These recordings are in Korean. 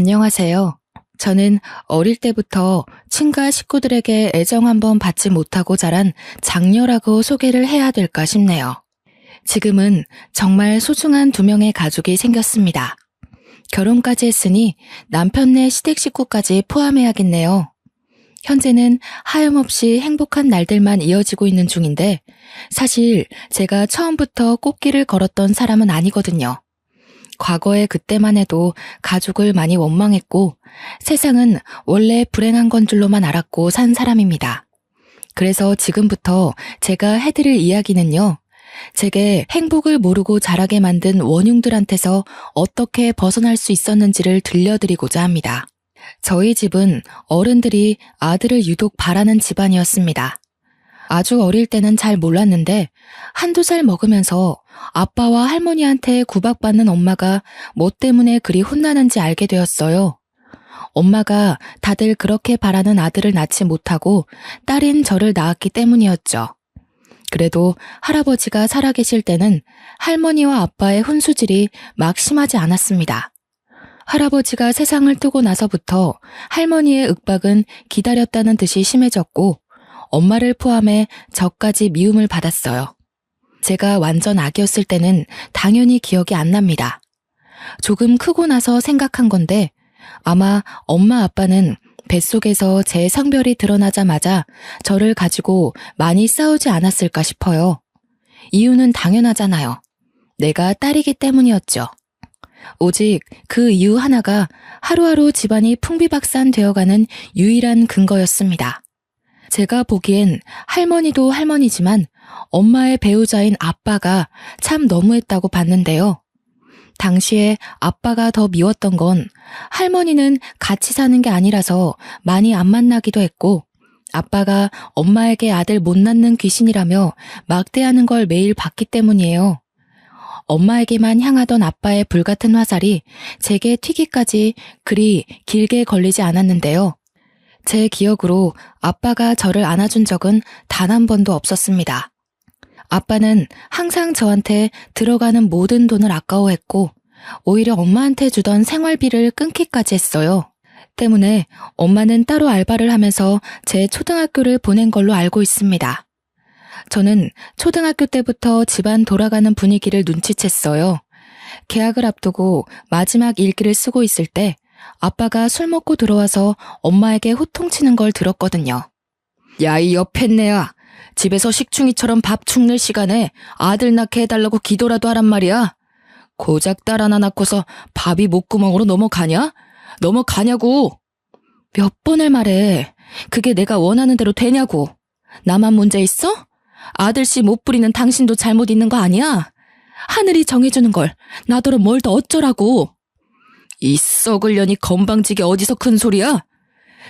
안녕하세요. 저는 어릴 때부터 친가 식구들에게 애정 한번 받지 못하고 자란 장녀라고 소개를 해야 될까 싶네요. 지금은 정말 소중한 두 명의 가족이 생겼습니다. 결혼까지 했으니 남편네 시댁 식구까지 포함해야겠네요. 현재는 하염없이 행복한 날들만 이어지고 있는 중인데 사실 제가 처음부터 꽃길을 걸었던 사람은 아니거든요. 과거에 그때만 해도 가족을 많이 원망했고 세상은 원래 불행한 건 줄로만 알았고 산 사람입니다. 그래서 지금부터 제가 해드릴 이야기는요. 제게 행복을 모르고 자라게 만든 원흉들한테서 어떻게 벗어날 수 있었는지를 들려드리고자 합니다. 저희 집은 어른들이 아들을 유독 바라는 집안이었습니다. 아주 어릴 때는 잘 몰랐는데 한두 살 먹으면서 아빠와 할머니한테 구박받는 엄마가 뭐 때문에 그리 혼나는지 알게 되었어요. 엄마가 다들 그렇게 바라는 아들을 낳지 못하고 딸인 저를 낳았기 때문이었죠. 그래도 할아버지가 살아계실 때는 할머니와 아빠의 훈수질이 막 심하지 않았습니다. 할아버지가 세상을 뜨고 나서부터 할머니의 윽박은 기다렸다는 듯이 심해졌고 엄마를 포함해 저까지 미움을 받았어요. 제가 완전 아기였을 때는 당연히 기억이 안 납니다. 조금 크고 나서 생각한 건데 아마 엄마 아빠는 뱃속에서 제 성별이 드러나자마자 저를 가지고 많이 싸우지 않았을까 싶어요. 이유는 당연하잖아요. 내가 딸이기 때문이었죠. 오직 그 이유 하나가 하루하루 집안이 풍비박산 되어가는 유일한 근거였습니다. 제가 보기엔 할머니도 할머니지만 엄마의 배우자인 아빠가 참 너무했다고 봤는데요. 당시에 아빠가 더 미웠던 건 할머니는 같이 사는 게 아니라서 많이 안 만나기도 했고 아빠가 엄마에게 아들 못 낳는 귀신이라며 막대하는 걸 매일 봤기 때문이에요. 엄마에게만 향하던 아빠의 불같은 화살이 제게 튀기까지 그리 길게 걸리지 않았는데요. 제 기억으로 아빠가 저를 안아준 적은 단 한 번도 없었습니다. 아빠는 항상 저한테 들어가는 모든 돈을 아까워했고 오히려 엄마한테 주던 생활비를 끊기까지 했어요. 때문에 엄마는 따로 알바를 하면서 제 초등학교를 보낸 걸로 알고 있습니다. 저는 초등학교 때부터 집안 돌아가는 분위기를 눈치챘어요. 개학을 앞두고 마지막 일기를 쓰고 있을 때 아빠가 술 먹고 들어와서 엄마에게 호통치는 걸 들었거든요. 야, 이 옆했네야. 집에서 식충이처럼 밥 축낼 시간에 아들 낳게 해달라고 기도라도 하란 말이야. 고작 딸 하나 낳고서 밥이 목구멍으로 넘어가냐? 넘어가냐고. 몇 번을 말해. 그게 내가 원하는 대로 되냐고. 나만 문제 있어? 아들씨 못 부리는 당신도 잘못 있는 거 아니야? 하늘이 정해주는 걸 나더러 뭘 더 어쩌라고. 이 썩을 년이 건방지게 어디서 큰 소리야?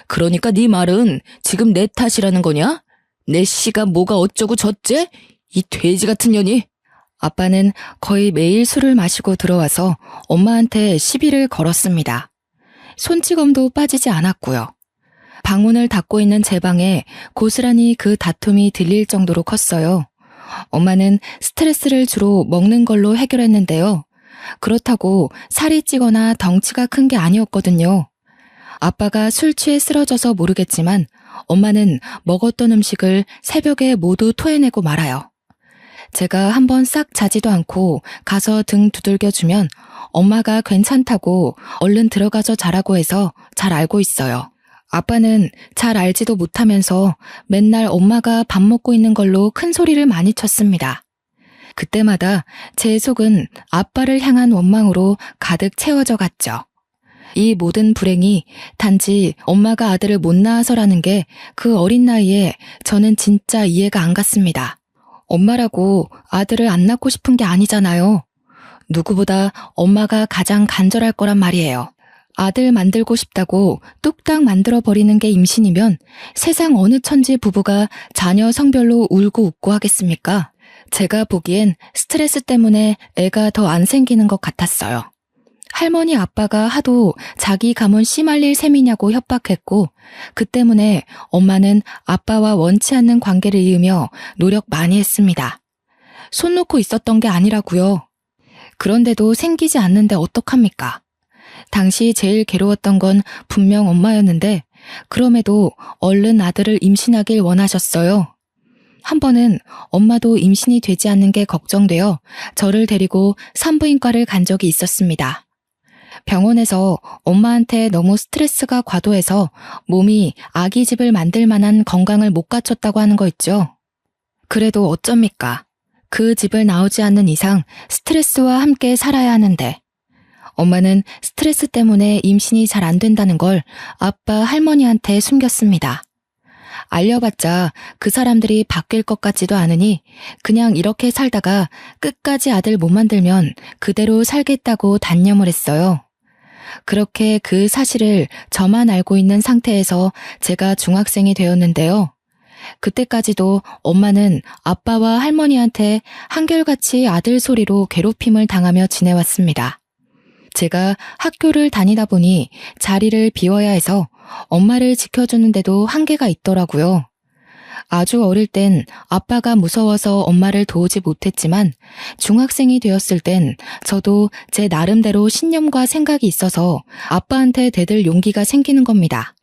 그러니까 네 말은 지금 내 탓이라는 거냐? 내 씨가 뭐가 어쩌고 저째? 이 돼지 같은 년이. 아빠는 거의 매일 술을 마시고 들어와서 엄마한테 시비를 걸었습니다. 손찌검도 빠지지 않았고요. 방문을 닫고 있는 제 방에 고스란히 그 다툼이 들릴 정도로 컸어요. 엄마는 스트레스를 주로 먹는 걸로 해결했는데요. 그렇다고 살이 찌거나 덩치가 큰 게 아니었거든요. 아빠가 술 취해 쓰러져서 모르겠지만 엄마는 먹었던 음식을 새벽에 모두 토해내고 말아요. 제가 한번 싹 자지도 않고 가서 등 두들겨주면 엄마가 괜찮다고 얼른 들어가서 자라고 해서 잘 알고 있어요. 아빠는 잘 알지도 못하면서 맨날 엄마가 밥 먹고 있는 걸로 큰 소리를 많이 쳤습니다. 그때마다 제 속은 아빠를 향한 원망으로 가득 채워져 갔죠. 이 모든 불행이 단지 엄마가 아들을 못 낳아서라는 게 그 어린 나이에 저는 진짜 이해가 안 갔습니다. 엄마라고 아들을 안 낳고 싶은 게 아니잖아요. 누구보다 엄마가 가장 간절할 거란 말이에요. 아들 만들고 싶다고 뚝딱 만들어버리는 게 임신이면 세상 어느 천지 부부가 자녀 성별로 울고 웃고 하겠습니까? 제가 보기엔 스트레스 때문에 애가 더 안 생기는 것 같았어요. 할머니 아빠가 하도 자기 가문 씨 말릴 셈이냐고 협박했고 그 때문에 엄마는 아빠와 원치 않는 관계를 이으며 노력 많이 했습니다. 손 놓고 있었던 게 아니라고요. 그런데도 생기지 않는데 어떡합니까? 당시 제일 괴로웠던 건 분명 엄마였는데 그럼에도 얼른 아들을 임신하길 원하셨어요. 한 번은 엄마도 임신이 되지 않는 게 걱정되어 저를 데리고 산부인과를 간 적이 있었습니다. 병원에서 엄마한테 너무 스트레스가 과도해서 몸이 아기 집을 만들 만한 건강을 못 갖췄다고 하는 거 있죠. 그래도 어쩝니까? 그 집을 나오지 않는 이상 스트레스와 함께 살아야 하는데 엄마는 스트레스 때문에 임신이 잘 안 된다는 걸 아빠 할머니한테 숨겼습니다. 알려봤자 그 사람들이 바뀔 것 같지도 않으니 그냥 이렇게 살다가 끝까지 아들 못 만들면 그대로 살겠다고 단념을 했어요. 그렇게 그 사실을 저만 알고 있는 상태에서 제가 중학생이 되었는데요. 그때까지도 엄마는 아빠와 할머니한테 한결같이 아들 소리로 괴롭힘을 당하며 지내왔습니다. 제가 학교를 다니다 보니 자리를 비워야 해서 엄마를 지켜주는데도 한계가 있더라고요. 아주 어릴 땐 아빠가 무서워서 엄마를 도우지 못했지만 중학생이 되었을 땐 저도 제 나름대로 신념과 생각이 있어서 아빠한테 대들 용기가 생기는 겁니다.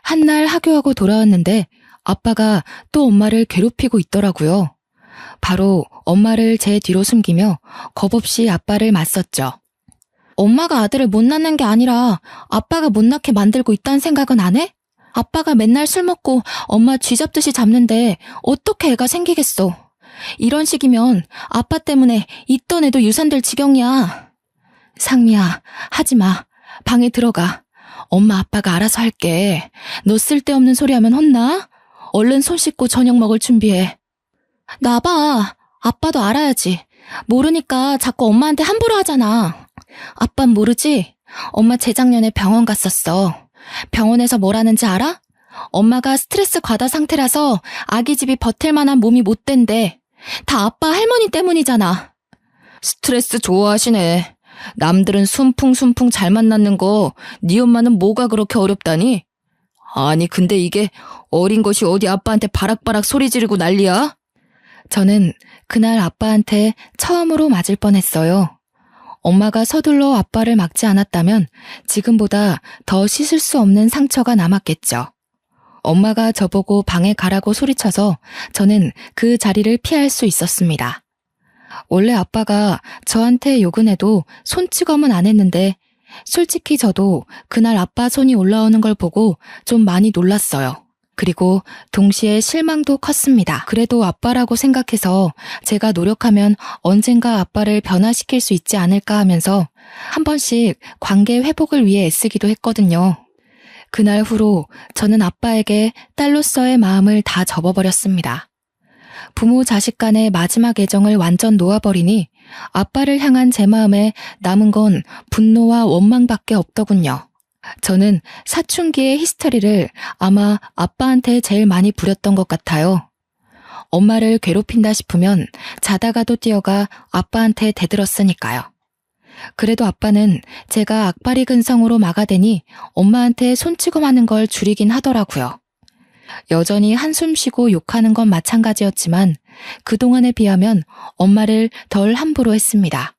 한날 하교하고 돌아왔는데 아빠가 또 엄마를 괴롭히고 있더라고요. 바로 엄마를 제 뒤로 숨기며 겁없이 아빠를 맞섰죠. 엄마가 아들을 못 낳는 게 아니라 아빠가 못 낳게 만들고 있다는 생각은 안 해? 아빠가 맨날 술 먹고 엄마 쥐잡듯이 잡는데 어떻게 애가 생기겠어? 이런 식이면 아빠 때문에 있던 애도 유산될 지경이야. 상미야, 하지 마. 방에 들어가. 엄마 아빠가 알아서 할게. 너 쓸데없는 소리 하면 혼나? 얼른 손 씻고 저녁 먹을 준비해. 나봐. 아빠도 알아야지. 모르니까 자꾸 엄마한테 함부로 하잖아. 아빤 모르지? 엄마 재작년에 병원 갔었어. 병원에서 뭐라는지 알아? 엄마가 스트레스 과다 상태라서 아기 집이 버틸 만한 몸이 못 된대. 다 아빠 할머니 때문이잖아. 스트레스 좋아하시네. 남들은 순풍순풍 잘 만났는 거 네 엄마는 뭐가 그렇게 어렵다니? 아니 근데 이게 어린 것이 어디 아빠한테 바락바락 소리 지르고 난리야? 저는 그날 아빠한테 처음으로 맞을 뻔했어요. 엄마가 서둘러 아빠를 막지 않았다면 지금보다 더 씻을 수 없는 상처가 남았겠죠. 엄마가 저보고 방에 가라고 소리쳐서 저는 그 자리를 피할 수 있었습니다. 원래 아빠가 저한테 욕은 해도 손찌검은 안 했는데 솔직히 저도 그날 아빠 손이 올라오는 걸 보고 좀 많이 놀랐어요. 그리고 동시에 실망도 컸습니다. 그래도 아빠라고 생각해서 제가 노력하면 언젠가 아빠를 변화시킬 수 있지 않을까 하면서 한 번씩 관계 회복을 위해 애쓰기도 했거든요. 그날 후로 저는 아빠에게 딸로서의 마음을 다 접어버렸습니다. 부모 자식 간의 마지막 애정을 완전 놓아버리니 아빠를 향한 제 마음에 남은 건 분노와 원망밖에 없더군요. 저는 사춘기의 히스테리를 아마 아빠한테 제일 많이 부렸던 것 같아요. 엄마를 괴롭힌다 싶으면 자다가도 뛰어가 아빠한테 대들었으니까요. 그래도 아빠는 제가 악바리 근성으로 막아대니 엄마한테 손찌검하는 걸 줄이긴 하더라고요. 여전히 한숨 쉬고 욕하는 건 마찬가지였지만 그동안에 비하면 엄마를 덜 함부로 했습니다.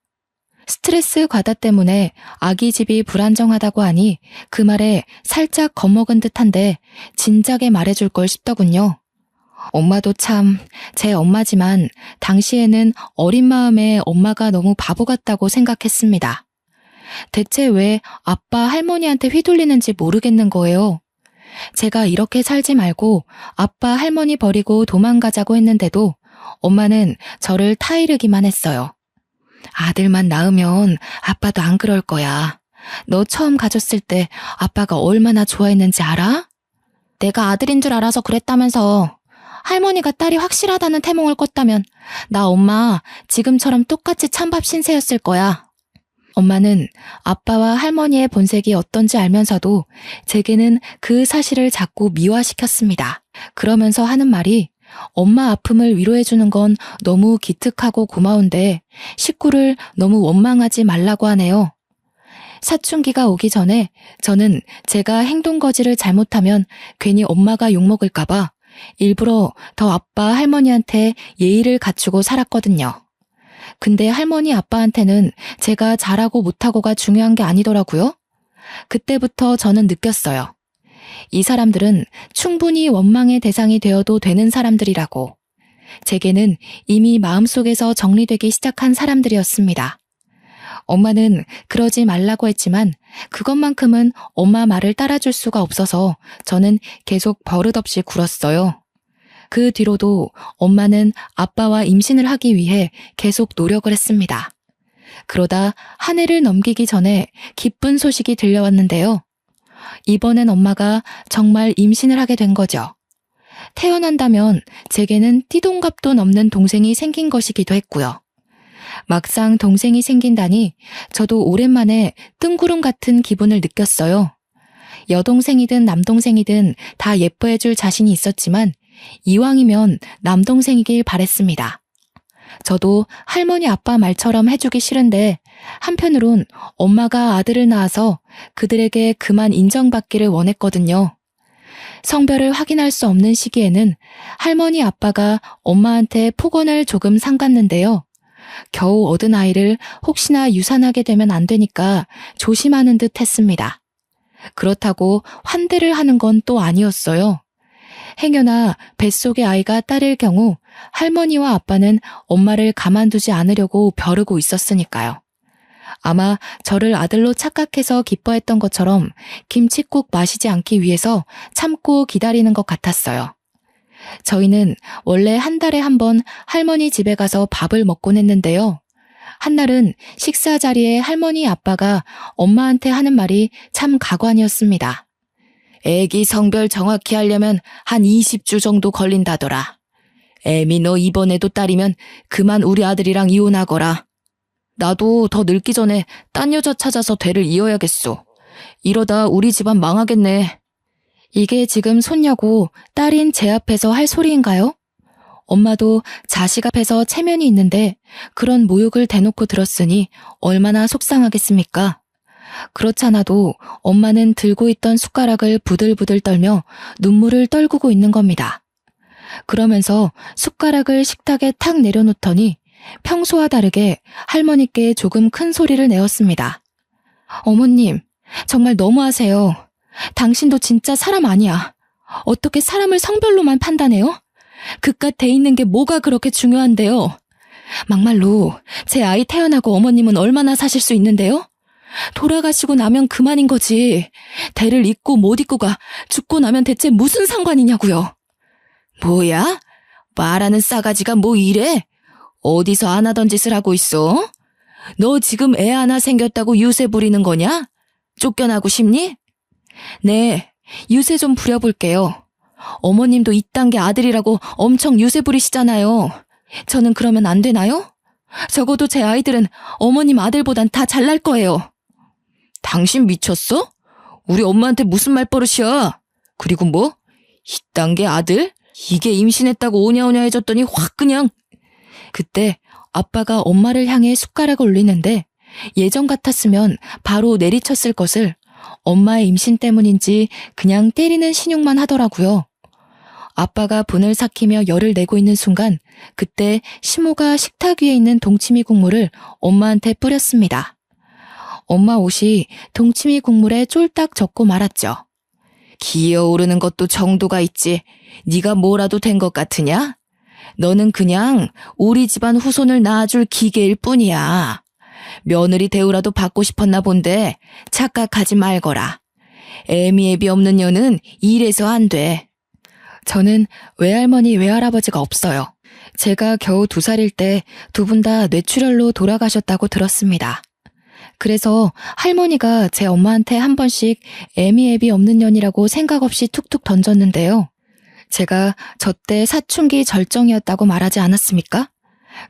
스트레스 과다 때문에 아기 집이 불안정하다고 하니 그 말에 살짝 겁먹은 듯한데 진작에 말해줄 걸 싶더군요. 엄마도 참 제 엄마지만 당시에는 어린 마음에 엄마가 너무 바보 같다고 생각했습니다. 대체 왜 아빠 할머니한테 휘둘리는지 모르겠는 거예요. 제가 이렇게 살지 말고 아빠 할머니 버리고 도망가자고 했는데도 엄마는 저를 타이르기만 했어요. 아들만 낳으면 아빠도 안 그럴 거야. 너 처음 가졌을 때 아빠가 얼마나 좋아했는지 알아? 내가 아들인 줄 알아서 그랬다면서. 할머니가 딸이 확실하다는 태몽을 꿨다면 나 엄마 지금처럼 똑같이 찬밥 신세였을 거야. 엄마는 아빠와 할머니의 본색이 어떤지 알면서도 제게는 그 사실을 자꾸 미화시켰습니다. 그러면서 하는 말이 엄마 아픔을 위로해주는 건 너무 기특하고 고마운데 식구를 너무 원망하지 말라고 하네요. 사춘기가 오기 전에 저는 제가 행동거지를 잘못하면 괜히 엄마가 욕먹을까봐 일부러 더 아빠 할머니한테 예의를 갖추고 살았거든요. 근데 할머니 아빠한테는 제가 잘하고 못하고가 중요한 게 아니더라고요. 그때부터 저는 느꼈어요. 이 사람들은 충분히 원망의 대상이 되어도 되는 사람들이라고. 제게는 이미 마음속에서 정리되기 시작한 사람들이었습니다. 엄마는 그러지 말라고 했지만 그것만큼은 엄마 말을 따라줄 수가 없어서 저는 계속 버릇없이 굴었어요. 그 뒤로도 엄마는 아빠와 임신을 하기 위해 계속 노력을 했습니다. 그러다 한 해를 넘기기 전에 기쁜 소식이 들려왔는데요. 이번엔 엄마가 정말 임신을 하게 된 거죠. 태어난다면 제게는 띠동갑도 넘는 동생이 생긴 것이기도 했고요. 막상 동생이 생긴다니 저도 오랜만에 뜬구름 같은 기분을 느꼈어요. 여동생이든 남동생이든 다 예뻐해줄 자신이 있었지만 이왕이면 남동생이길 바랬습니다. 저도 할머니 아빠 말처럼 해주기 싫은데 한편으론 엄마가 아들을 낳아서 그들에게 그만 인정받기를 원했거든요. 성별을 확인할 수 없는 시기에는 할머니 아빠가 엄마한테 폭언을 조금 삼갔는데요. 겨우 얻은 아이를 혹시나 유산하게 되면 안 되니까 조심하는 듯 했습니다. 그렇다고 환대를 하는 건 또 아니었어요. 행여나 뱃속의 아이가 딸일 경우 할머니와 아빠는 엄마를 가만두지 않으려고 벼르고 있었으니까요. 아마 저를 아들로 착각해서 기뻐했던 것처럼 김칫국 마시지 않기 위해서 참고 기다리는 것 같았어요. 저희는 원래 한 달에 한 번 할머니 집에 가서 밥을 먹곤 했는데요. 한날은 식사 자리에 할머니 아빠가 엄마한테 하는 말이 참 가관이었습니다. 애기 성별 정확히 하려면 한 20주 정도 걸린다더라. 애미 너 이번에도 딸이면 그만 우리 아들이랑 이혼하거라. 나도 더 늙기 전에 딴 여자 찾아서 대를 이어야겠소. 이러다 우리 집안 망하겠네. 이게 지금 손녀고 딸인 제 앞에서 할 소리인가요? 엄마도 자식 앞에서 체면이 있는데 그런 모욕을 대놓고 들었으니 얼마나 속상하겠습니까? 그렇잖아도 엄마는 들고 있던 숟가락을 부들부들 떨며 눈물을 떨구고 있는 겁니다. 그러면서 숟가락을 식탁에 탁 내려놓더니 평소와 다르게 할머니께 조금 큰 소리를 내었습니다. 어머님, 정말 너무하세요. 당신도 진짜 사람 아니야. 어떻게 사람을 성별로만 판단해요? 그깟 돼 있는 게 뭐가 그렇게 중요한데요? 막말로 제 아이 태어나고 어머님은 얼마나 사실 수 있는데요? 돌아가시고 나면 그만인 거지. 대를 잇고 못 잇고가 죽고 나면 대체 무슨 상관이냐고요. 뭐야? 말하는 싸가지가 뭐 이래? 어디서 안 하던 짓을 하고 있어? 너 지금 애 하나 생겼다고 유세 부리는 거냐? 쫓겨나고 싶니? 네, 유세 좀 부려볼게요. 어머님도 이딴 게 아들이라고 엄청 유세 부리시잖아요. 저는 그러면 안 되나요? 적어도 제 아이들은 어머님 아들보단 다 잘날 거예요. 당신 미쳤어? 우리 엄마한테 무슨 말버릇이야? 그리고 뭐? 이딴 게 아들? 이게 임신했다고 오냐오냐 해줬더니 확 그냥. 그때 아빠가 엄마를 향해 숟가락을 올리는데 예전 같았으면 바로 내리쳤을 것을 엄마의 임신 때문인지 그냥 때리는 신용만 하더라고요. 아빠가 분을 삭히며 열을 내고 있는 순간 그때 시모가 식탁 위에 있는 동치미 국물을 엄마한테 뿌렸습니다. 엄마 옷이 동치미 국물에 쫄딱 젖고 말았죠. 기어오르는 것도 정도가 있지. 네가 뭐라도 된 것 같으냐? 너는 그냥 우리 집안 후손을 낳아줄 기계일 뿐이야. 며느리 대우라도 받고 싶었나 본데 착각하지 말거라. 애미애비 없는 년은 이래서 안 돼. 저는 외할머니 외할아버지가 없어요. 제가 겨우 2살일 때 두 분 다 뇌출혈로 돌아가셨다고 들었습니다. 그래서 할머니가 제 엄마한테 한 번씩 애미애비 없는 년이라고 생각 없이 툭툭 던졌는데요. 제가 저때 사춘기 절정이었다고 말하지 않았습니까?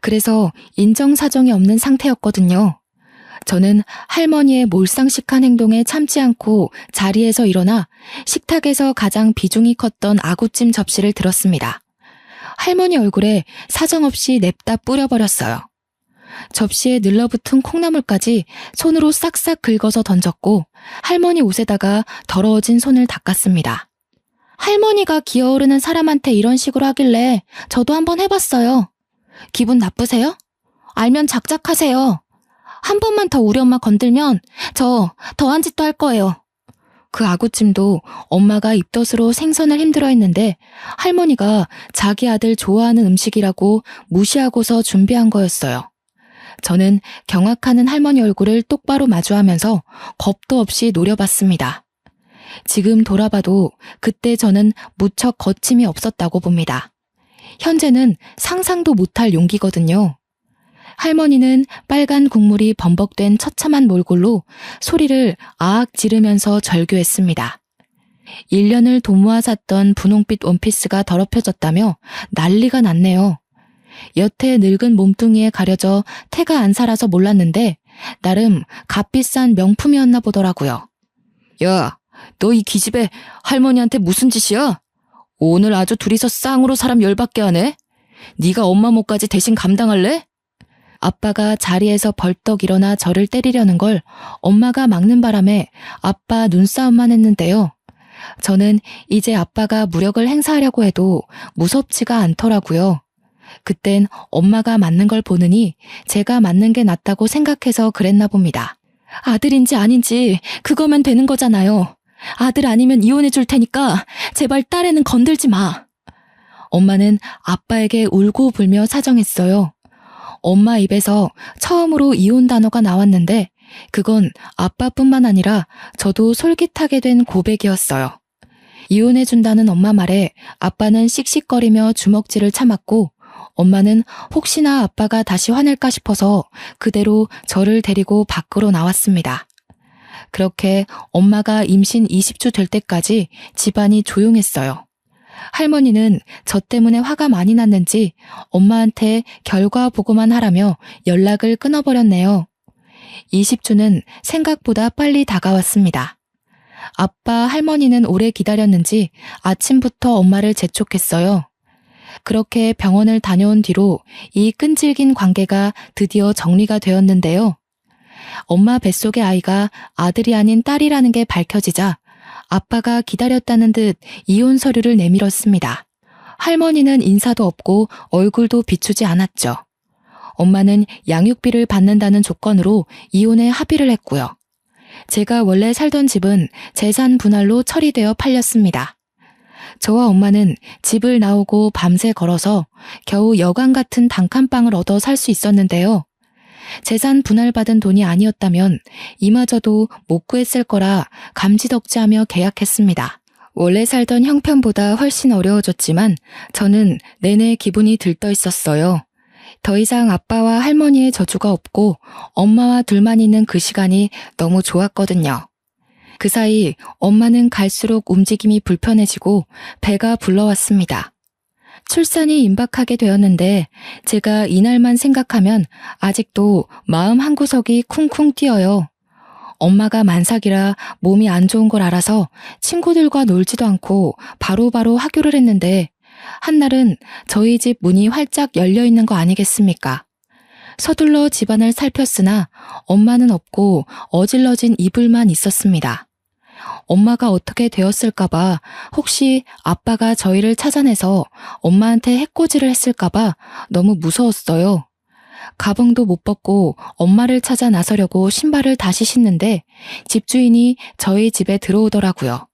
그래서 인정사정이 없는 상태였거든요. 저는 할머니의 몰상식한 행동에 참지 않고 자리에서 일어나 식탁에서 가장 비중이 컸던 아구찜 접시를 들었습니다. 할머니 얼굴에 사정없이 냅다 뿌려버렸어요. 접시에 늘러붙은 콩나물까지 손으로 싹싹 긁어서 던졌고 할머니 옷에다가 더러워진 손을 닦았습니다. 할머니가 기어오르는 사람한테 이런 식으로 하길래 저도 한번 해봤어요. 기분 나쁘세요? 알면 작작하세요. 한 번만 더 우리 엄마 건들면 저 더한 짓도 할 거예요. 그 아구찜도 엄마가 입덧으로 생선을 힘들어했는데 할머니가 자기 아들 좋아하는 음식이라고 무시하고서 준비한 거였어요. 저는 경악하는 할머니 얼굴을 똑바로 마주하면서 겁도 없이 노려봤습니다. 지금 돌아봐도 그때 저는 무척 거침이 없었다고 봅니다. 현재는 상상도 못할 용기거든요. 할머니는 빨간 국물이 범벅된 처참한 몰골로 소리를 아악 지르면서 절규했습니다. 1년을 돈 모아 샀던 분홍빛 원피스가 더럽혀졌다며 난리가 났네요. 여태 늙은 몸뚱이에 가려져 태가 안 살아서 몰랐는데 나름 값비싼 명품이었나 보더라고요. 야, 너 이 기집애 할머니한테 무슨 짓이야? 오늘 아주 둘이서 쌍으로 사람 열받게 하네? 네가 엄마 몫까지 대신 감당할래? 아빠가 자리에서 벌떡 일어나 저를 때리려는 걸 엄마가 막는 바람에 아빠 눈싸움만 했는데요. 저는 이제 아빠가 무력을 행사하려고 해도 무섭지가 않더라고요. 그땐 엄마가 맞는 걸 보느니 제가 맞는 게 낫다고 생각해서 그랬나 봅니다. 아들인지 아닌지 그거면 되는 거잖아요. 아들 아니면 이혼해 줄 테니까 제발 딸애는 건들지 마. 엄마는 아빠에게 울고 불며 사정했어요. 엄마 입에서 처음으로 이혼 단어가 나왔는데 그건 아빠뿐만 아니라 저도 솔깃하게 된 고백이었어요. 이혼해준다는 엄마 말에 아빠는 씩씩거리며 주먹질을 참았고 엄마는 혹시나 아빠가 다시 화낼까 싶어서 그대로 저를 데리고 밖으로 나왔습니다. 그렇게 엄마가 임신 20주 될 때까지 집안이 조용했어요. 할머니는 저 때문에 화가 많이 났는지 엄마한테 결과 보고만 하라며 연락을 끊어버렸네요. 20주는 생각보다 빨리 다가왔습니다. 아빠, 할머니는 오래 기다렸는지 아침부터 엄마를 재촉했어요. 그렇게 병원을 다녀온 뒤로 이 끈질긴 관계가 드디어 정리가 되었는데요. 엄마 뱃속의 아이가 아들이 아닌 딸이라는 게 밝혀지자 아빠가 기다렸다는 듯 이혼 서류를 내밀었습니다. 할머니는 인사도 없고 얼굴도 비추지 않았죠. 엄마는 양육비를 받는다는 조건으로 이혼에 합의를 했고요. 제가 원래 살던 집은 재산 분할로 처리되어 팔렸습니다. 저와 엄마는 집을 나오고 밤새 걸어서 겨우 여관 같은 단칸방을 얻어 살 수 있었는데요. 재산 분할받은 돈이 아니었다면 이마저도 못 구했을 거라 감지덕지하며 계약했습니다. 원래 살던 형편보다 훨씬 어려워졌지만 저는 내내 기분이 들떠 있었어요. 더 이상 아빠와 할머니의 저주가 없고 엄마와 둘만 있는 그 시간이 너무 좋았거든요. 그 사이 엄마는 갈수록 움직임이 불편해지고 배가 불러왔습니다. 출산이 임박하게 되었는데 제가 이날만 생각하면 아직도 마음 한구석이 쿵쿵 뛰어요. 엄마가 만삭이라 몸이 안 좋은 걸 알아서 친구들과 놀지도 않고 바로바로 하교를 했는데 한날은 저희 집 문이 활짝 열려 있는 거 아니겠습니까? 서둘러 집안을 살폈으나 엄마는 없고 어질러진 이불만 있었습니다. 엄마가 어떻게 되었을까봐 혹시 아빠가 저희를 찾아내서 엄마한테 해코지를 했을까봐 너무 무서웠어요. 가방도 못 벗고 엄마를 찾아 나서려고 신발을 다시 신는데 집주인이 저희 집에 들어오더라고요.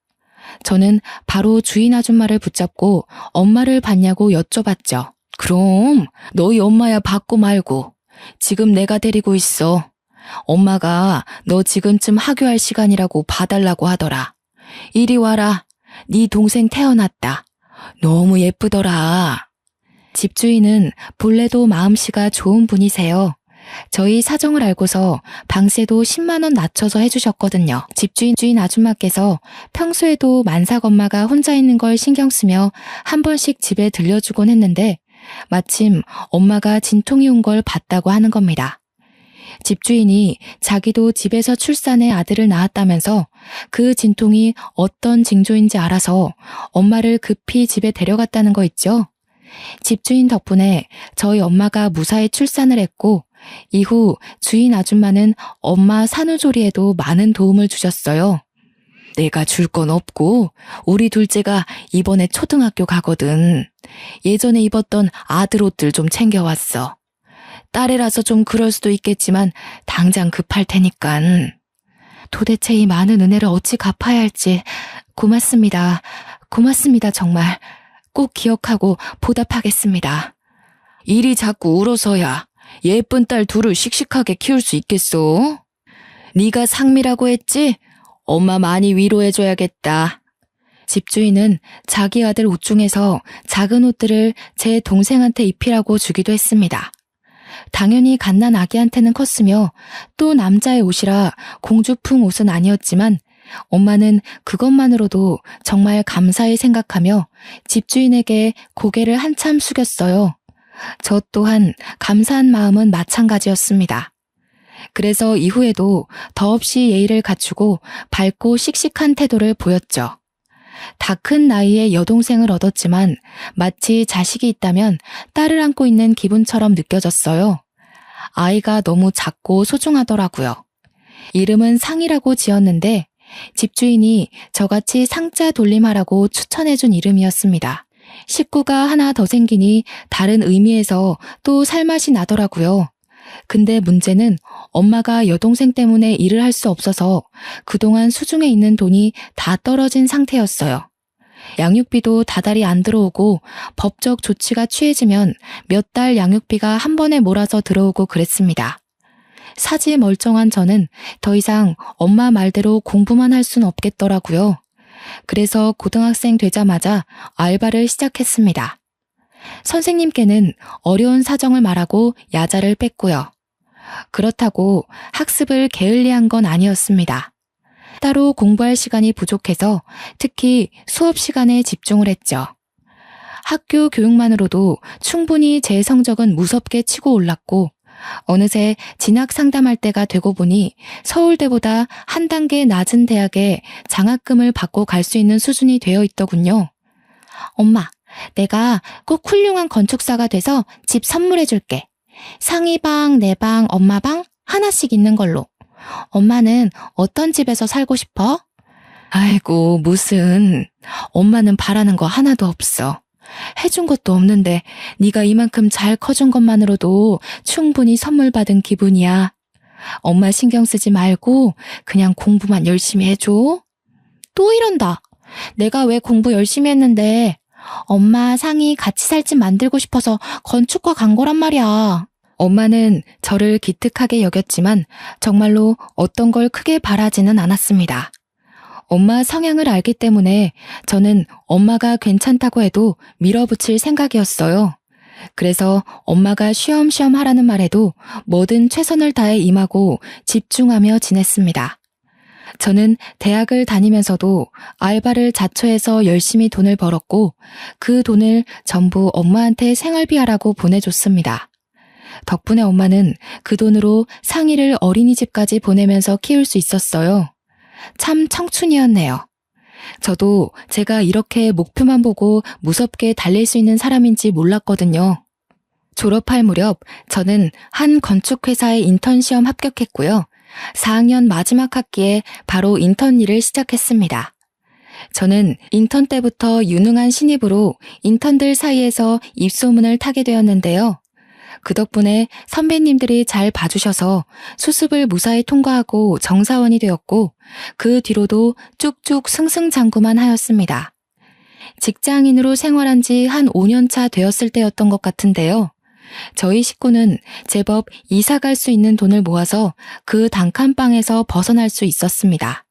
저는 바로 주인 아줌마를 붙잡고 엄마를 봤냐고 여쭤봤죠. 그럼 너희 엄마야 받고 말고. 지금 내가 데리고 있어. 엄마가 너 지금쯤 하교할 시간이라고 봐달라고 하더라. 이리 와라. 네 동생 태어났다. 너무 예쁘더라. 집주인은 본래도 마음씨가 좋은 분이세요. 저희 사정을 알고서 방세도 10만 원 낮춰서 해주셨거든요. 집주인 아줌마께서 평소에도 만삭 엄마가 혼자 있는 걸 신경 쓰며 한 번씩 집에 들려주곤 했는데 마침 엄마가 진통이 온 걸 봤다고 하는 겁니다. 집주인이 자기도 집에서 출산해 아들을 낳았다면서 그 진통이 어떤 징조인지 알아서 엄마를 급히 집에 데려갔다는 거 있죠. 집주인 덕분에 저희 엄마가 무사히 출산을 했고 이후 주인 아줌마는 엄마 산후조리에도 많은 도움을 주셨어요. 내가 줄 건 없고 우리 둘째가 이번에 초등학교 가거든. 예전에 입었던 아들 옷들 좀 챙겨왔어. 딸애라서 좀 그럴 수도 있겠지만 당장 급할 테니깐. 도대체 이 많은 은혜를 어찌 갚아야 할지. 고맙습니다. 고맙습니다, 정말. 꼭 기억하고 보답하겠습니다. 일이 자꾸 울어서야 예쁜 딸 둘을 씩씩하게 키울 수 있겠소? 네가 상미라고 했지? 엄마 많이 위로해줘야겠다. 집주인은 자기 아들 옷 중에서 작은 옷들을 제 동생한테 입히라고 주기도 했습니다. 당연히 갓난 아기한테는 컸으며 또 남자의 옷이라 공주풍 옷은 아니었지만 엄마는 그것만으로도 정말 감사히 생각하며 집주인에게 고개를 한참 숙였어요. 저 또한 감사한 마음은 마찬가지였습니다. 그래서 이후에도 더없이 예의를 갖추고 밝고 씩씩한 태도를 보였죠. 다 큰 나이에 여동생을 얻었지만 마치 자식이 있다면 딸을 안고 있는 기분처럼 느껴졌어요. 아이가 너무 작고 소중하더라고요. 이름은 상이라고 지었는데 집주인이 저같이 상자 돌림하라고 추천해준 이름이었습니다. 식구가 하나 더 생기니 다른 의미에서 또 살맛이 나더라고요. 근데 문제는 엄마가 여동생 때문에 일을 할 수 없어서 그동안 수중에 있는 돈이 다 떨어진 상태였어요. 양육비도 다달이 안 들어오고 법적 조치가 취해지면 몇 달 양육비가 한 번에 몰아서 들어오고 그랬습니다. 사지 멀쩡한 저는 더 이상 엄마 말대로 공부만 할 순 없겠더라고요. 그래서 고등학생 되자마자 알바를 시작했습니다. 선생님께는 어려운 사정을 말하고 야자를 뺐고요. 그렇다고 학습을 게을리한 건 아니었습니다. 따로 공부할 시간이 부족해서 특히 수업 시간에 집중을 했죠. 학교 교육만으로도 충분히 제 성적은 무섭게 치고 올랐고 어느새 진학 상담할 때가 되고 보니 서울대보다 한 단계 낮은 대학에 장학금을 받고 갈 수 있는 수준이 되어 있더군요. 엄마, 내가 꼭 훌륭한 건축사가 돼서 집 선물해 줄게. 상이 방, 내 방, 엄마 방 하나씩 있는 걸로. 엄마는 어떤 집에서 살고 싶어? 아이고, 무슨. 엄마는 바라는 거 하나도 없어. 해준 것도 없는데 네가 이만큼 잘 커준 것만으로도 충분히 선물 받은 기분이야. 엄마 신경 쓰지 말고 그냥 공부만 열심히 해줘. 또 이런다. 내가 왜 공부 열심히 했는데 엄마 상이 같이 살 집 만들고 싶어서 건축과 간 거란 말이야. 엄마는 저를 기특하게 여겼지만 정말로 어떤 걸 크게 바라지는 않았습니다. 엄마 성향을 알기 때문에 저는 엄마가 괜찮다고 해도 밀어붙일 생각이었어요. 그래서 엄마가 쉬엄쉬엄 하라는 말에도 뭐든 최선을 다해 임하고 집중하며 지냈습니다. 저는 대학을 다니면서도 알바를 자처해서 열심히 돈을 벌었고 그 돈을 전부 엄마한테 생활비하라고 보내줬습니다. 덕분에 엄마는 그 돈으로 상이를 어린이집까지 보내면서 키울 수 있었어요. 참 청춘이었네요. 저도 제가 이렇게 목표만 보고 무섭게 달릴 수 있는 사람인지 몰랐거든요. 졸업할 무렵 저는 한 건축회사에 인턴 시험 합격했고요. 4학년 마지막 학기에 바로 인턴 일을 시작했습니다. 저는 인턴 때부터 유능한 신입으로 인턴들 사이에서 입소문을 타게 되었는데요. 그 덕분에 선배님들이 잘 봐주셔서 수습을 무사히 통과하고 정사원이 되었고 그 뒤로도 쭉쭉 승승장구만 하였습니다. 직장인으로 생활한 지 한 5년 차 되었을 때였던 것 같은데요. 저희 식구는 제법 이사 갈 수 있는 돈을 모아서 그 단칸방에서 벗어날 수 있었습니다.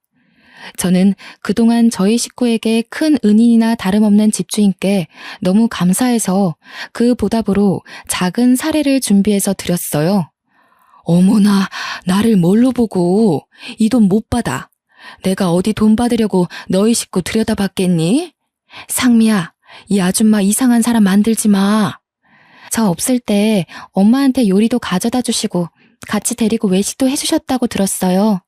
저는 그동안 저희 식구에게 큰 은인이나 다름없는 집주인께 너무 감사해서 그 보답으로 작은 사례를 준비해서 드렸어요. 어머나, 나를 뭘로 보고 이 돈 못 받아. 내가 어디 돈 받으려고 너희 식구 들여다봤겠니? 상미야, 이 아줌마 이상한 사람 만들지 마. 저 없을 때 엄마한테 요리도 가져다 주시고 같이 데리고 외식도 해주셨다고 들었어요.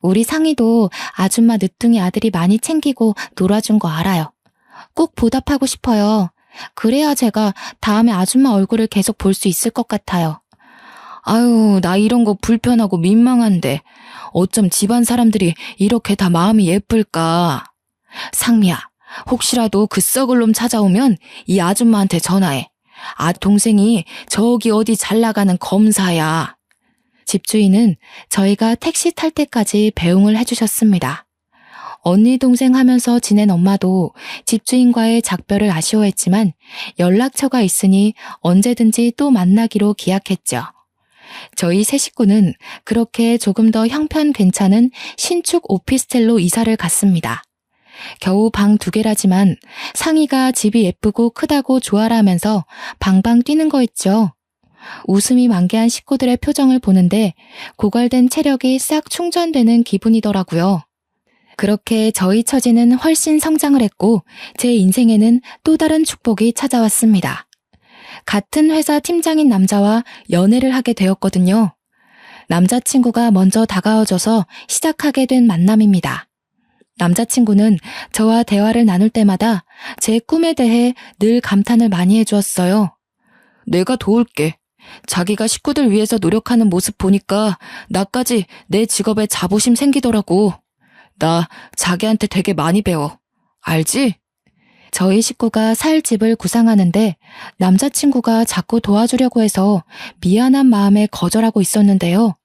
우리 상이도 아줌마 늦둥이 아들이 많이 챙기고 놀아준 거 알아요. 꼭 보답하고 싶어요. 그래야 제가 다음에 아줌마 얼굴을 계속 볼 수 있을 것 같아요. 아유, 나 이런 거 불편하고 민망한데 어쩜 집안 사람들이 이렇게 다 마음이 예쁠까. 상미야, 혹시라도 그 썩을 놈 찾아오면 이 아줌마한테 전화해. 아, 동생이 저기 어디 잘 나가는 검사야. 집주인은 저희가 택시 탈 때까지 배웅을 해주셨습니다. 언니 동생 하면서 지낸 엄마도 집주인과의 작별을 아쉬워했지만 연락처가 있으니 언제든지 또 만나기로 기약했죠. 저희 세 식구는 그렇게 조금 더 형편 괜찮은 신축 오피스텔로 이사를 갔습니다. 겨우 방 2개라지만 상희가 집이 예쁘고 크다고 좋아라 하면서 방방 뛰는 거 있죠. 웃음이 만개한 식구들의 표정을 보는데 고갈된 체력이 싹 충전되는 기분이더라고요. 그렇게 저희 처지는 훨씬 성장을 했고 제 인생에는 또 다른 축복이 찾아왔습니다. 같은 회사 팀장인 남자와 연애를 하게 되었거든요. 남자친구가 먼저 다가와줘서 시작하게 된 만남입니다. 남자친구는 저와 대화를 나눌 때마다 제 꿈에 대해 늘 감탄을 많이 해주었어요. 내가 도울게. 자기가 식구들 위해서 노력하는 모습 보니까 나까지 내 직업에 자부심 생기더라고. 나 자기한테 되게 많이 배워. 알지? 저희 식구가 살 집을 구상하는데 남자친구가 자꾸 도와주려고 해서 미안한 마음에 거절하고 있었는데요.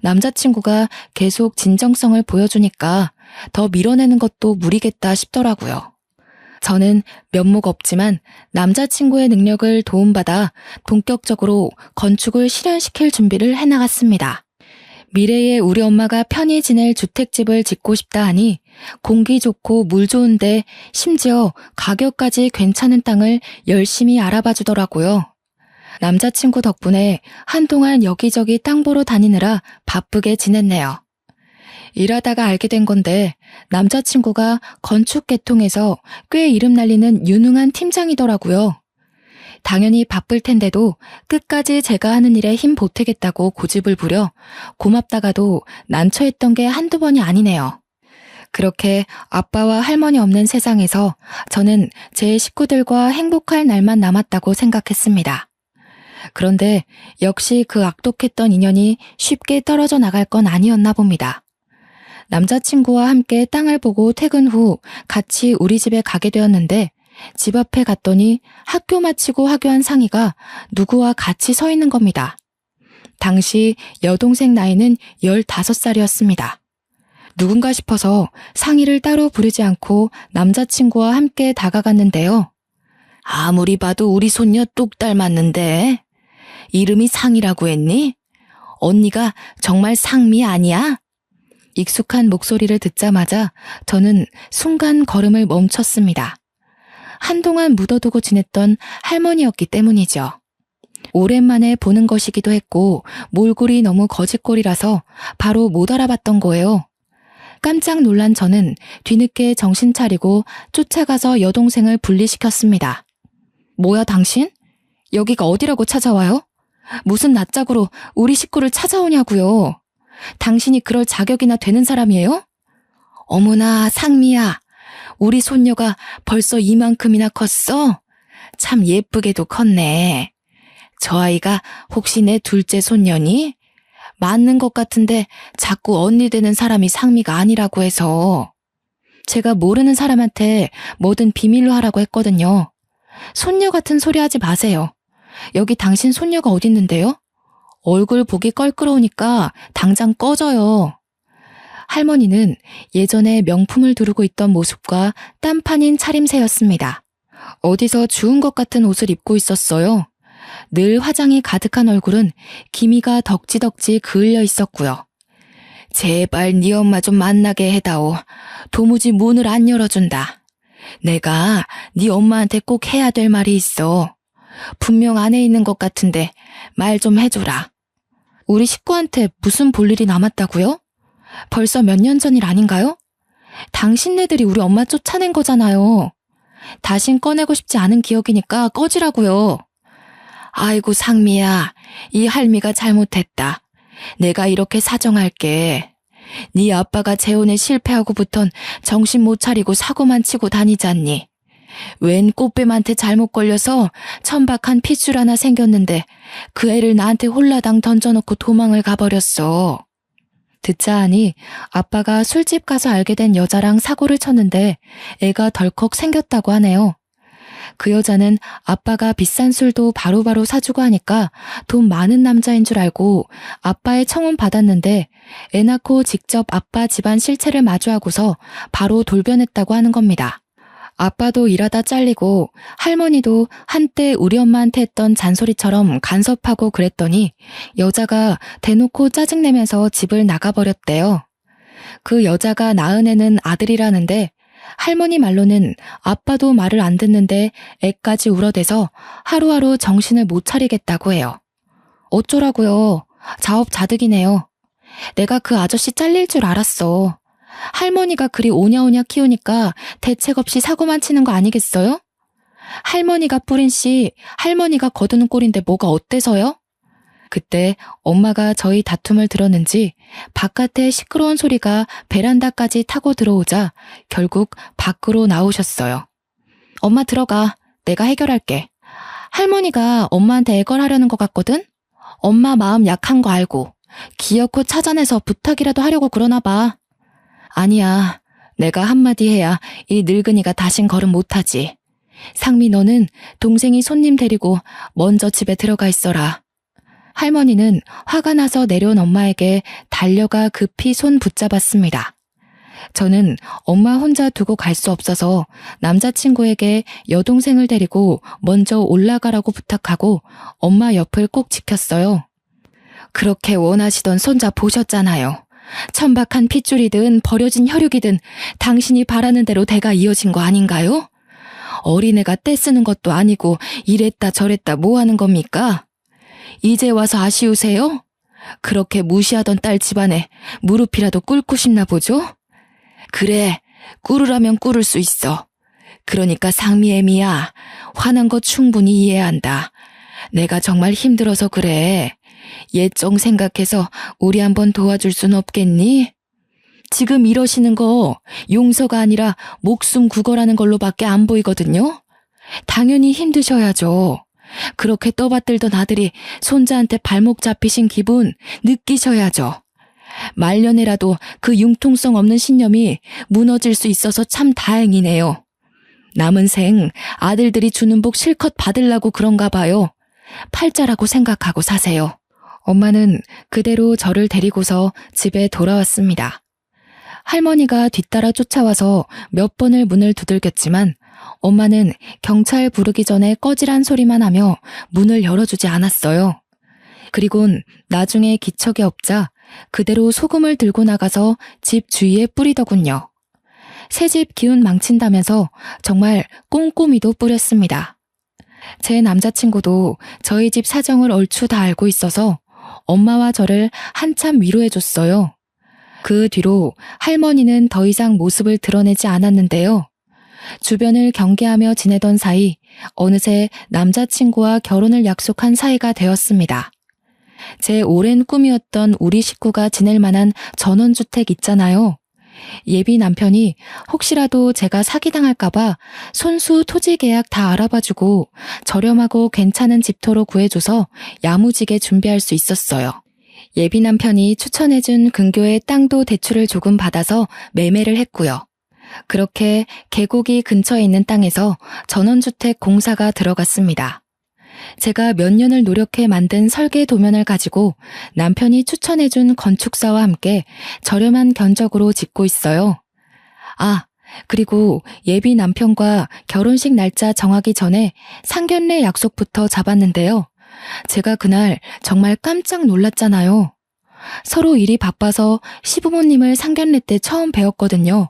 남자친구가 계속 진정성을 보여주니까 더 밀어내는 것도 무리겠다 싶더라고요. 저는 면목 없지만 남자친구의 능력을 도움받아 본격적으로 건축을 실현시킬 준비를 해나갔습니다. 미래에 우리 엄마가 편히 지낼 주택집을 짓고 싶다 하니 공기 좋고 물 좋은데 심지어 가격까지 괜찮은 땅을 열심히 알아봐 주더라고요. 남자친구 덕분에 한동안 여기저기 땅 보러 다니느라 바쁘게 지냈네요. 일하다가 알게 된 건데 남자친구가 건축 계통에서 꽤 이름 날리는 유능한 팀장이더라고요. 당연히 바쁠 텐데도 끝까지 제가 하는 일에 힘 보태겠다고 고집을 부려 고맙다가도 난처했던 게 한두 번이 아니네요. 그렇게 아빠와 할머니 없는 세상에서 저는 제 식구들과 행복할 날만 남았다고 생각했습니다. 그런데 역시 그 악독했던 인연이 쉽게 떨어져 나갈 건 아니었나 봅니다. 남자친구와 함께 땅을 보고 퇴근 후 같이 우리 집에 가게 되었는데 집 앞에 갔더니 학교 마치고 하교한 상희가 누구와 같이 서 있는 겁니다. 당시 여동생 나이는 15살이었습니다. 누군가 싶어서 상희를 따로 부르지 않고 남자친구와 함께 다가갔는데요. 아무리 봐도 우리 손녀 똑 닮았는데 이름이 상희라고 했니? 언니가 정말 상미 아니야? 익숙한 목소리를 듣자마자 저는 순간 걸음을 멈췄습니다. 한동안 묻어두고 지냈던 할머니였기 때문이죠. 오랜만에 보는 것이기도 했고 몰골이 너무 거짓골이라서 바로 못 알아봤던 거예요. 깜짝 놀란 저는 뒤늦게 정신 차리고 쫓아가서 여동생을 분리시켰습니다. 뭐야 당신? 여기가 어디라고 찾아와요? 무슨 낯짝으로 우리 식구를 찾아오냐고요. 당신이 그럴 자격이나 되는 사람이에요? 어머나 상미야. 우리 손녀가 벌써 이만큼이나 컸어? 참 예쁘게도 컸네. 저 아이가 혹시 내 둘째 손녀니? 맞는 것 같은데 자꾸 언니 되는 사람이 상미가 아니라고 해서. 제가 모르는 사람한테 뭐든 비밀로 하라고 했거든요. 손녀 같은 소리 하지 마세요. 여기 당신 손녀가 어딨는데요? 얼굴 보기 껄끄러우니까 당장 꺼져요. 할머니는 예전에 명품을 두르고 있던 모습과 딴판인 차림새였습니다. 어디서 주운 것 같은 옷을 입고 있었어요. 늘 화장이 가득한 얼굴은 기미가 덕지덕지 그을려 있었고요. 제발 네 엄마 좀 만나게 해다오. 도무지 문을 안 열어준다. 내가 네 엄마한테 꼭 해야 될 말이 있어. 분명 안에 있는 것 같은데 말 좀 해줘라. 우리 식구한테 무슨 볼일이 남았다고요? 벌써 몇 년 전 일 아닌가요? 당신네들이 우리 엄마 쫓아낸 거잖아요. 다신 꺼내고 싶지 않은 기억이니까 꺼지라고요. 아이고 상미야, 이 할미가 잘못했다. 내가 이렇게 사정할게. 네 아빠가 재혼에 실패하고부턴 정신 못 차리고 사고만 치고 다니잖니. 웬 꽃뱀한테 잘못 걸려서 천박한 핏줄 하나 생겼는데 그 애를 나한테 홀라당 던져놓고 도망을 가버렸어. 듣자 하니 아빠가 술집 가서 알게 된 여자랑 사고를 쳤는데 애가 덜컥 생겼다고 하네요. 그 여자는 아빠가 비싼 술도 바로바로 사주고 하니까 돈 많은 남자인 줄 알고 아빠의 청혼 받았는데 애 낳고 직접 아빠 집안 실체를 마주하고서 바로 돌변했다고 하는 겁니다. 아빠도 일하다 잘리고 할머니도 한때 우리 엄마한테 했던 잔소리처럼 간섭하고 그랬더니 여자가 대놓고 짜증내면서 집을 나가버렸대요. 그 여자가 낳은 애는 아들이라는데 할머니 말로는 아빠도 말을 안 듣는데 애까지 울어대서 하루하루 정신을 못 차리겠다고 해요. 어쩌라고요. 자업자득이네요. 내가 그 아저씨 잘릴 줄 알았어. 할머니가 그리 오냐오냐 키우니까 대책 없이 사고만 치는 거 아니겠어요? 할머니가 뿌린 씨, 할머니가 거두는 꼴인데 뭐가 어때서요? 그때 엄마가 저희 다툼을 들었는지 바깥에 시끄러운 소리가 베란다까지 타고 들어오자 결국 밖으로 나오셨어요. 엄마 들어가. 내가 해결할게. 할머니가 엄마한테 애걸하려는 것 같거든? 엄마 마음 약한 거 알고 기어코 찾아내서 부탁이라도 하려고 그러나 봐. 아니야. 내가 한마디 해야 이 늙은이가 다신 걸음 못하지. 상미 너는 동생이 손님 데리고 먼저 집에 들어가 있어라. 할머니는 화가 나서 내려온 엄마에게 달려가 급히 손 붙잡았습니다. 저는 엄마 혼자 두고 갈 수 없어서 남자친구에게 여동생을 데리고 먼저 올라가라고 부탁하고 엄마 옆을 꼭 지켰어요. 그렇게 원하시던 손자 보셨잖아요. 천박한 핏줄이든 버려진 혈육이든 당신이 바라는 대로 대가 이어진 거 아닌가요? 어린애가 떼쓰는 것도 아니고 이랬다 저랬다 뭐 하는 겁니까? 이제 와서 아쉬우세요? 그렇게 무시하던 딸 집안에 무릎이라도 꿇고 싶나 보죠? 그래, 꿇으라면 꿇을 수 있어. 그러니까 상미애미야, 화난 거 충분히 이해한다. 내가 정말 힘들어서 그래. 옛정 생각해서 우리 한번 도와줄 순 없겠니? 지금 이러시는 거 용서가 아니라 목숨 구걸하는 걸로밖에 안 보이거든요. 당연히 힘드셔야죠. 그렇게 떠받들던 아들이 손자한테 발목 잡히신 기분 느끼셔야죠. 말년에라도 그 융통성 없는 신념이 무너질 수 있어서 참 다행이네요. 남은 생 아들들이 주는 복 실컷 받으려고 그런가 봐요. 팔자라고 생각하고 사세요. 엄마는 그대로 저를 데리고서 집에 돌아왔습니다. 할머니가 뒤따라 쫓아와서 몇 번을 문을 두들겼지만 엄마는 경찰 부르기 전에 꺼지란 소리만 하며 문을 열어주지 않았어요. 그리곤 나중에 기척이 없자 그대로 소금을 들고 나가서 집 주위에 뿌리더군요. 새집 기운 망친다면서 정말 꼼꼼히도 뿌렸습니다. 제 남자친구도 저희 집 사정을 얼추 다 알고 있어서 엄마와 저를 한참 위로해줬어요. 그 뒤로 할머니는 더 이상 모습을 드러내지 않았는데요. 주변을 경계하며 지내던 사이 어느새 남자친구와 결혼을 약속한 사이가 되었습니다. 제 오랜 꿈이었던 우리 식구가 지낼 만한 전원주택 있잖아요. 예비 남편이 혹시라도 제가 사기당할까봐 손수 토지 계약 다 알아봐주고 저렴하고 괜찮은 집터로 구해줘서 야무지게 준비할 수 있었어요. 예비 남편이 추천해준 근교의 땅도 대출을 조금 받아서 매매를 했고요. 그렇게 계곡이 근처에 있는 땅에서 전원주택 공사가 들어갔습니다. 제가 몇 년을 노력해 만든 설계 도면을 가지고 남편이 추천해준 건축사와 함께 저렴한 견적으로 짓고 있어요. 아, 그리고 예비 남편과 결혼식 날짜 정하기 전에 상견례 약속부터 잡았는데요. 제가 그날 정말 깜짝 놀랐잖아요. 서로 일이 바빠서 시부모님을 상견례 때 처음 뵈었거든요.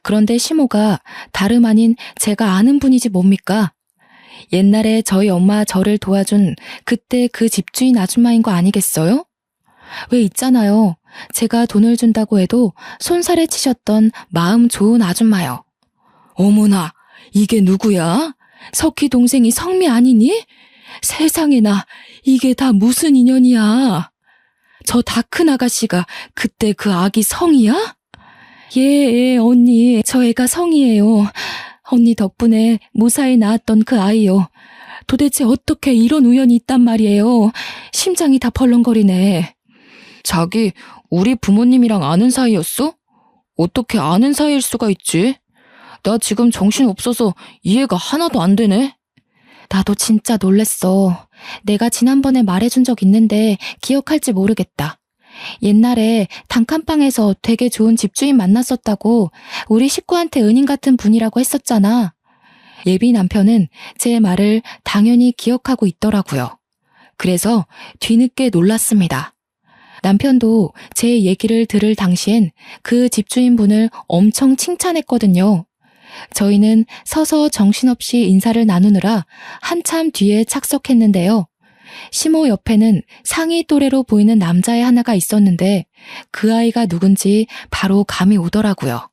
그런데 시모가 다름 아닌 제가 아는 분이지 뭡니까? 옛날에 저희 엄마 저를 도와준 그때 그 집주인 아줌마인 거 아니겠어요? 왜 있잖아요. 제가 돈을 준다고 해도 손살에 치셨던 마음 좋은 아줌마요. 어머나, 이게 누구야? 석희 동생이 성미 아니니? 세상에나, 이게 다 무슨 인연이야? 저 다 큰 아가씨가 그때 그 아기 성이야? 예, 언니, 저 애가 성이에요. 언니 덕분에 무사히 낳았던 그 아이요. 도대체 어떻게 이런 우연이 있단 말이에요. 심장이 다 벌렁거리네. 자기, 우리 부모님이랑 아는 사이였어? 어떻게 아는 사이일 수가 있지? 나 지금 정신 없어서 이해가 하나도 안 되네. 나도 진짜 놀랬어. 내가 지난번에 말해준 적 있는데 기억할지 모르겠다. 옛날에 단칸방에서 되게 좋은 집주인 만났었다고 우리 식구한테 은인 같은 분이라고 했었잖아. 예비 남편은 제 말을 당연히 기억하고 있더라고요. 그래서 뒤늦게 놀랐습니다. 남편도 제 얘기를 들을 당시엔 그 집주인분을 엄청 칭찬했거든요. 저희는 서서 정신없이 인사를 나누느라 한참 뒤에 착석했는데요. 시모 옆에는 상위 또래로 보이는 남자애 하나가 있었는데 그 아이가 누군지 바로 감이 오더라고요.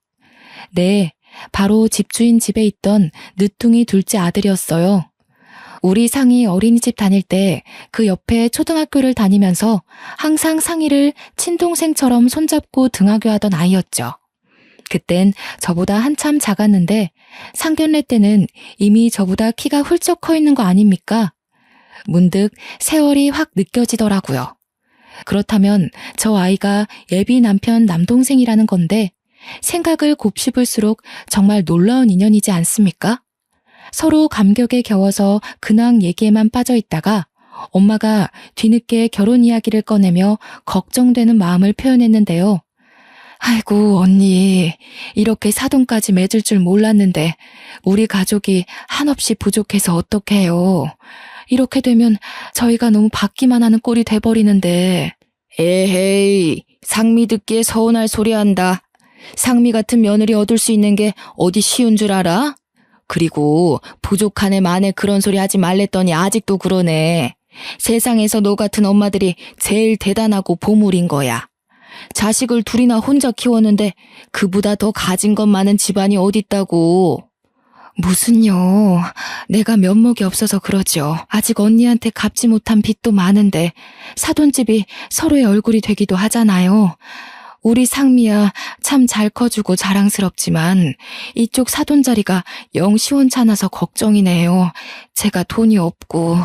네, 바로 집주인 집에 있던 늦둥이 둘째 아들이었어요. 우리 상이 어린이집 다닐 때 그 옆에 초등학교를 다니면서 항상 상이를 친동생처럼 손잡고 등하교하던 아이였죠. 그땐 저보다 한참 작았는데 상견례 때는 이미 저보다 키가 훌쩍 커 있는 거 아닙니까? 문득 세월이 확 느껴지더라고요. 그렇다면 저 아이가 예비 남편 남동생이라는 건데 생각을 곱씹을수록 정말 놀라운 인연이지 않습니까? 서로 감격에 겨워서 근황 얘기에만 빠져 있다가 엄마가 뒤늦게 결혼 이야기를 꺼내며 걱정되는 마음을 표현했는데요. 아이고 언니, 이렇게 사돈까지 맺을 줄 몰랐는데 우리 가족이 한없이 부족해서 어떡해요. 이렇게 되면 저희가 너무 받기만 하는 꼴이 돼버리는데. 에헤이, 상미 듣기에 서운할 소리 한다. 상미 같은 며느리 얻을 수 있는 게 어디 쉬운 줄 알아? 그리고 부족한 애 만에 그런 소리 하지 말랬더니 아직도 그러네. 세상에서 너 같은 엄마들이 제일 대단하고 보물인 거야. 자식을 둘이나 혼자 키웠는데 그보다 더 가진 것 많은 집안이 어딨다고. 무슨요. 내가 면목이 없어서 그러죠. 아직 언니한테 갚지 못한 빚도 많은데 사돈집이 서로의 얼굴이 되기도 하잖아요. 우리 상미야 참 잘 커주고 자랑스럽지만 이쪽 사돈 자리가 영 시원찮아서 걱정이네요. 제가 돈이 없고.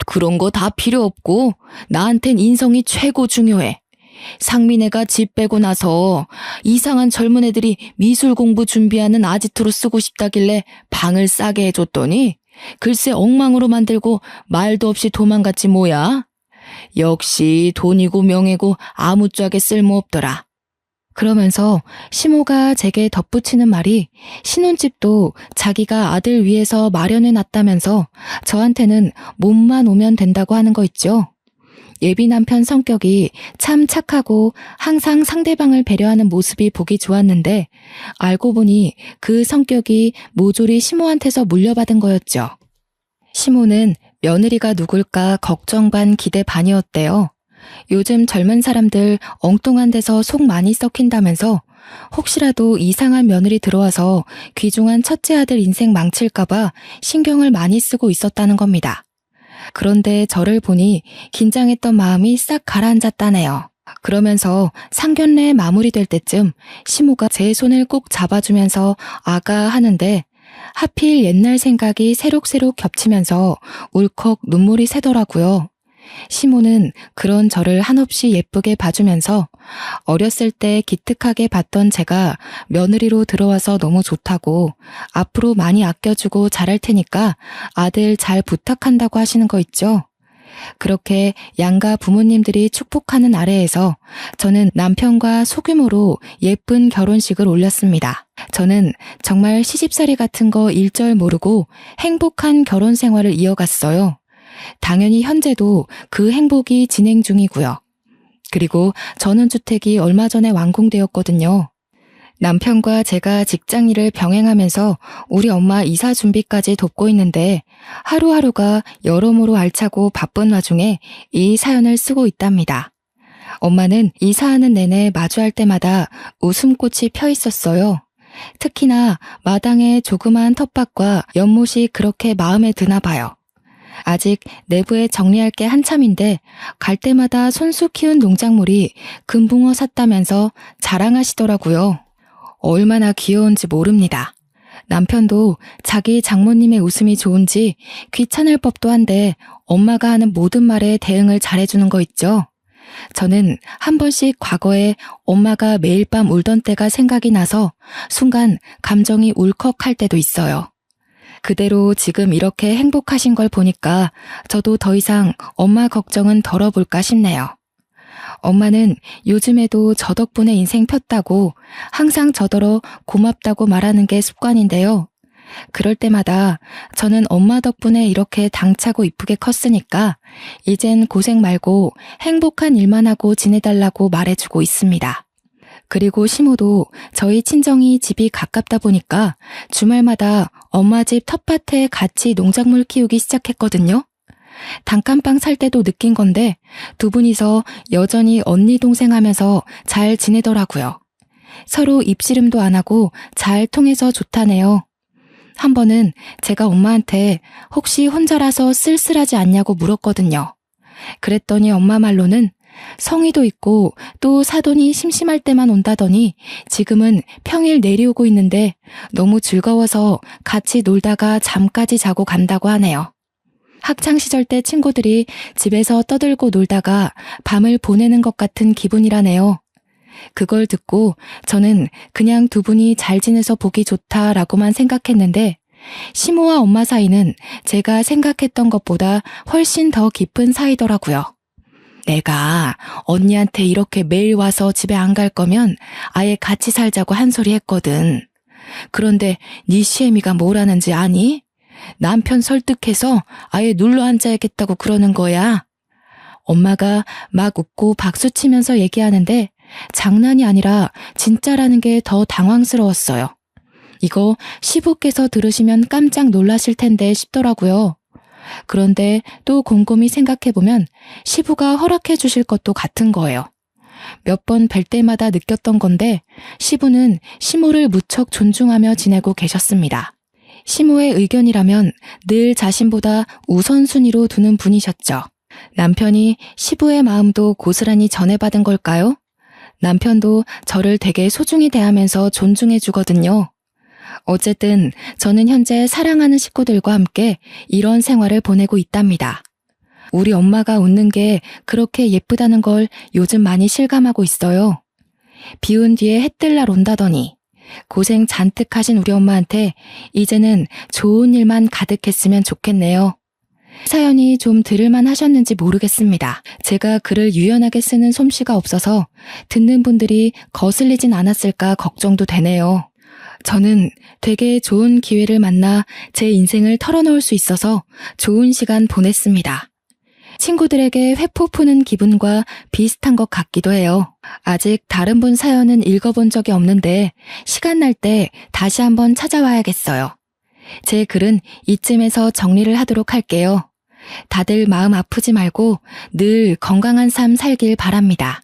그런 거 다 필요 없고 나한텐 인성이 최고 중요해. 상민애가 집 빼고 나서 이상한 젊은 애들이 미술 공부 준비하는 아지트로 쓰고 싶다길래 방을 싸게 해줬더니 글쎄 엉망으로 만들고 말도 없이 도망갔지 뭐야. 역시 돈이고 명예고 아무짝에 쓸모없더라. 그러면서 시모가 제게 덧붙이는 말이 신혼집도 자기가 아들 위해서 마련해놨다면서 저한테는 몸만 오면 된다고 하는 거 있죠. 예비 남편 성격이 참 착하고 항상 상대방을 배려하는 모습이 보기 좋았는데 알고 보니 그 성격이 모조리 시모한테서 물려받은 거였죠. 시모는 며느리가 누굴까 걱정 반 기대 반이었대요. 요즘 젊은 사람들 엉뚱한 데서 속 많이 썩힌다면서 혹시라도 이상한 며느리 들어와서 귀중한 첫째 아들 인생 망칠까봐 신경을 많이 쓰고 있었다는 겁니다. 그런데 저를 보니 긴장했던 마음이 싹 가라앉았다네요. 그러면서 상견례 마무리될 때쯤 시모가 제 손을 꼭 잡아주면서 아가 하는데 하필 옛날 생각이 새록새록 겹치면서 울컥 눈물이 새더라고요. 시모는 그런 저를 한없이 예쁘게 봐주면서 어렸을 때 기특하게 봤던 제가 며느리로 들어와서 너무 좋다고 앞으로 많이 아껴주고 잘할 테니까 아들 잘 부탁한다고 하시는 거 있죠. 그렇게 양가 부모님들이 축복하는 아래에서 저는 남편과 소규모로 예쁜 결혼식을 올렸습니다. 저는 정말 시집살이 같은 거 일절 모르고 행복한 결혼 생활을 이어갔어요. 당연히 현재도 그 행복이 진행 중이고요. 그리고 전원주택이 얼마 전에 완공되었거든요. 남편과 제가 직장일을 병행하면서 우리 엄마 이사 준비까지 돕고 있는데 하루하루가 여러모로 알차고 바쁜 와중에 이 사연을 쓰고 있답니다. 엄마는 이사하는 내내 마주할 때마다 웃음꽃이 펴 있었어요. 특히나 마당에 조그마한 텃밭과 연못이 그렇게 마음에 드나 봐요. 아직 내부에 정리할 게 한참인데 갈 때마다 손수 키운 농작물이 금붕어 샀다면서 자랑하시더라고요. 얼마나 귀여운지 모릅니다. 남편도 자기 장모님의 웃음이 좋은지 귀찮을 법도 한데 엄마가 하는 모든 말에 대응을 잘해주는 거 있죠. 저는 한 번씩 과거에 엄마가 매일 밤 울던 때가 생각이 나서 순간 감정이 울컥할 때도 있어요. 그대로 지금 이렇게 행복하신 걸 보니까 저도 더 이상 엄마 걱정은 덜어볼까 싶네요. 엄마는 요즘에도 저 덕분에 인생 폈다고 항상 저더러 고맙다고 말하는 게 습관인데요. 그럴 때마다 저는 엄마 덕분에 이렇게 당차고 이쁘게 컸으니까 이젠 고생 말고 행복한 일만 하고 지내달라고 말해주고 있습니다. 그리고 시모도 저희 친정이 집이 가깝다 보니까 주말마다 엄마 집 텃밭에 같이 농작물 키우기 시작했거든요. 단칸방 살 때도 느낀 건데 두 분이서 여전히 언니 동생 하면서 잘 지내더라고요. 서로 입씨름도 안 하고 잘 통해서 좋다네요. 한 번은 제가 엄마한테 혹시 혼자라서 쓸쓸하지 않냐고 물었거든요. 그랬더니 엄마 말로는 성의도 있고 또 사돈이 심심할 때만 온다더니 지금은 평일 내려오고 있는데 너무 즐거워서 같이 놀다가 잠까지 자고 간다고 하네요. 학창시절 때 친구들이 집에서 떠들고 놀다가 밤을 보내는 것 같은 기분이라네요. 그걸 듣고 저는 그냥 두 분이 잘 지내서 보기 좋다라고만 생각했는데 시모와 엄마 사이는 제가 생각했던 것보다 훨씬 더 깊은 사이더라고요. 내가 언니한테 이렇게 매일 와서 집에 안 갈 거면 아예 같이 살자고 한 소리 했거든. 그런데 네 시애미가 뭐라는지 아니? 남편 설득해서 아예 눌러 앉아야겠다고 그러는 거야. 엄마가 막 웃고 박수치면서 얘기하는데 장난이 아니라 진짜라는 게 더 당황스러웠어요. 이거 시부께서 들으시면 깜짝 놀라실 텐데 싶더라고요. 그런데 또 곰곰이 생각해보면 시부가 허락해 주실 것도 같은 거예요. 몇 번 뵐 때마다 느꼈던 건데 시부는 시모를 무척 존중하며 지내고 계셨습니다. 시모의 의견이라면 늘 자신보다 우선순위로 두는 분이셨죠. 남편이 시부의 마음도 고스란히 전해받은 걸까요? 남편도 저를 되게 소중히 대하면서 존중해 주거든요. 어쨌든 저는 현재 사랑하는 식구들과 함께 이런 생활을 보내고 있답니다. 우리 엄마가 웃는 게 그렇게 예쁘다는 걸 요즘 많이 실감하고 있어요. 비운 뒤에 해 뜰 날 온다더니 고생 잔뜩 하신 우리 엄마한테 이제는 좋은 일만 가득했으면 좋겠네요. 사연이 좀 들을만 하셨는지 모르겠습니다. 제가 글을 유연하게 쓰는 솜씨가 없어서 듣는 분들이 거슬리진 않았을까 걱정도 되네요. 저는 되게 좋은 기회를 만나 제 인생을 털어놓을 수 있어서 좋은 시간 보냈습니다. 친구들에게 회포 푸는 기분과 비슷한 것 같기도 해요. 아직 다른 분 사연은 읽어본 적이 없는데 시간 날 때 다시 한번 찾아와야겠어요. 제 글은 이쯤에서 정리를 하도록 할게요. 다들 마음 아프지 말고 늘 건강한 삶 살길 바랍니다.